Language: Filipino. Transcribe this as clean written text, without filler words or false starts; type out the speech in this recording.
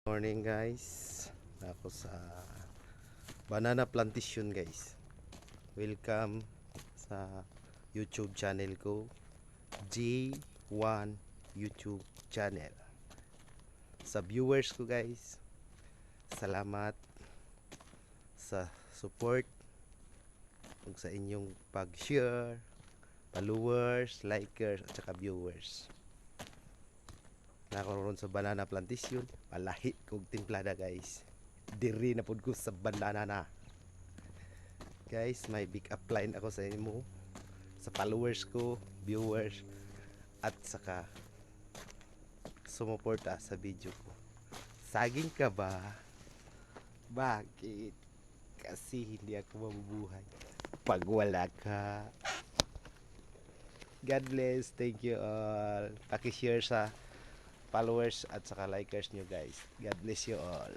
Morning guys, ako sa banana plantation guys. Welcome sa YouTube channel ko, J1 YouTube channel. Sa viewers ko guys, salamat sa support ug sa inyong pag-share, followers, likers at saka viewers. Nakaroon sa banana plantation, palahi kog timplada guys. Diri na pud ko sa banana na. Guys, may big upline ako sa inyo, sa followers ko, viewers at saka sumuporta sa video ko. Saging ka ba? Bakit? Kasi hindi ako mabubuhay pag wala ka. God bless. Thank you all. Paki-share sa followers at saka likers nyo guys. God bless you all.